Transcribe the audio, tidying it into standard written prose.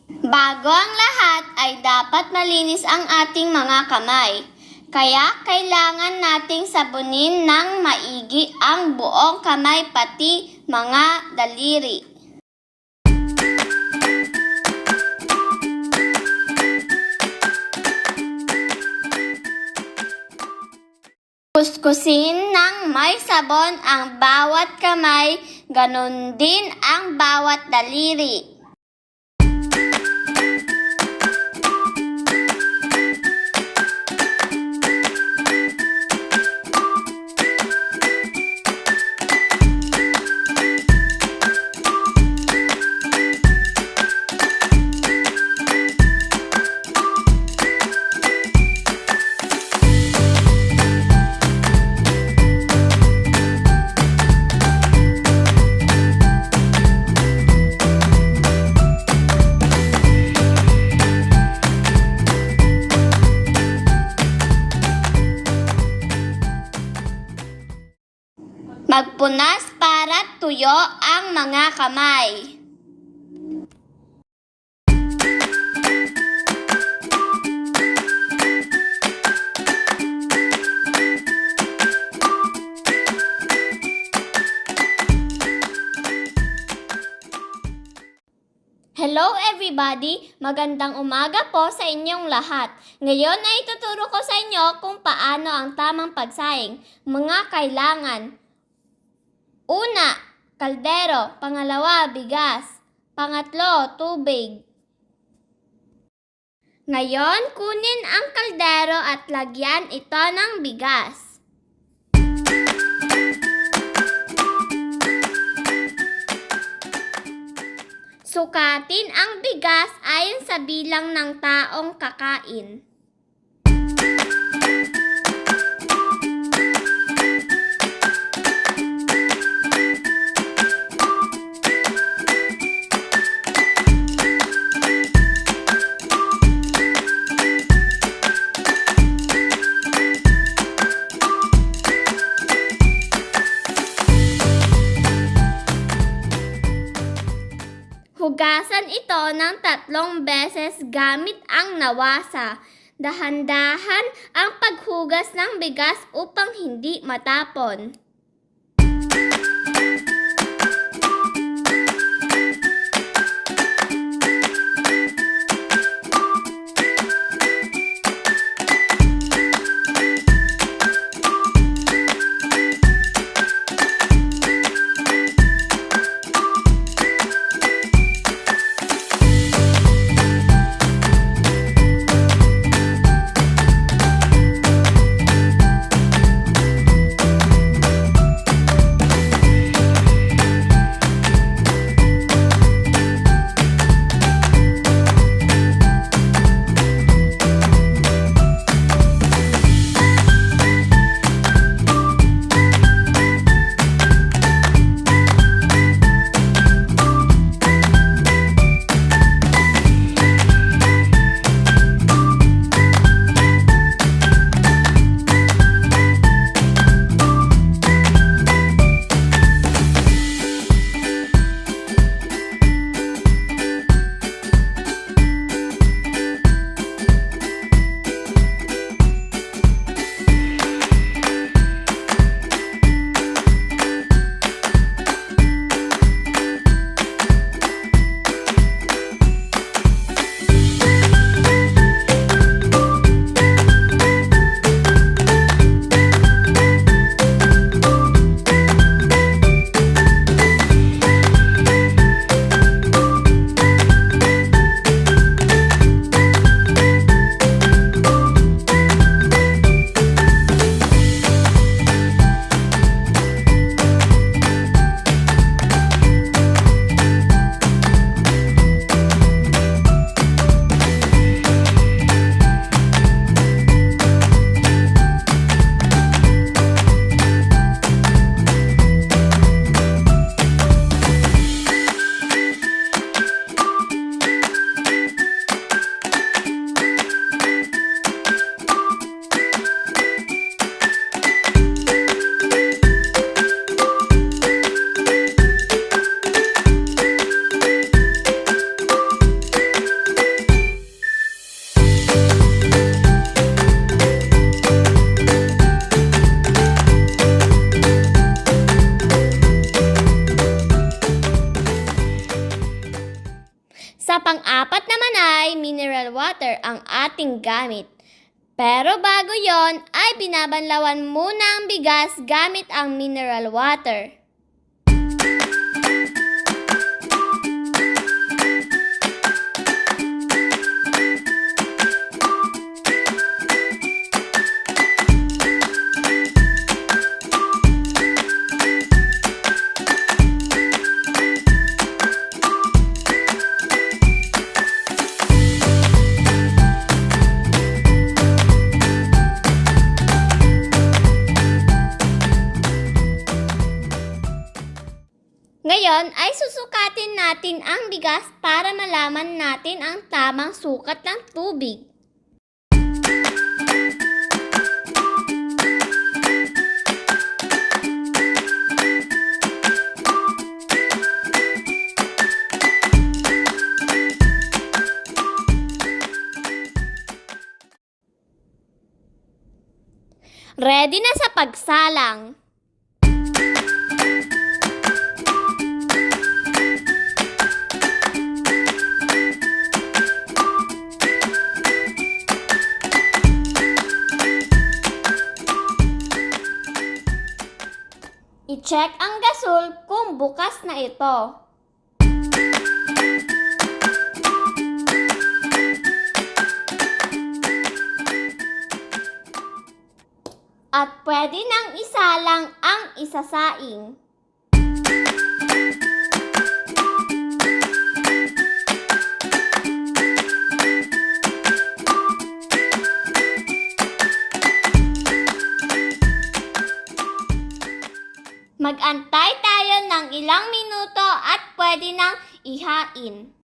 Bago ang lahat ay dapat malinis ang ating mga kamay. Kaya kailangan nating sabunin ng maigi ang buong kamay pati mga daliri. Kuskusin ng may sabon ang bawat kamay, ganon din ang bawat daliri. Magpunas para tuyo ang mga kamay. Hello everybody! Magandang umaga po sa inyong lahat. Ngayon ay ituturo ko sa inyo kung paano ang tamang pagsaing. Mga kailangan. Una, kaldero. Pangalawa, bigas. Pangatlo, tubig. Ngayon, kunin ang kaldero at lagyan ito ng bigas. Sukatin ang bigas ayon sa bilang ng taong kakain. Hugasan ito ng 3 beses gamit ang nawasa. Dahan-dahan ang paghugas ng bigas upang hindi matapon. Sa pang-apat naman ay mineral water ang ating gamit. Pero bago yon ay binabanlawan muna ang bigas gamit ang mineral water. Ngayon ay susukatin natin ang bigas para malaman natin ang tamang sukat ng tubig. Ready na sa pagsalang. I-check ang gasol kung bukas na ito. At pwede nang isalang ang isasaing. Mag-antay tayo ng ilang minuto at pwede nang ihain.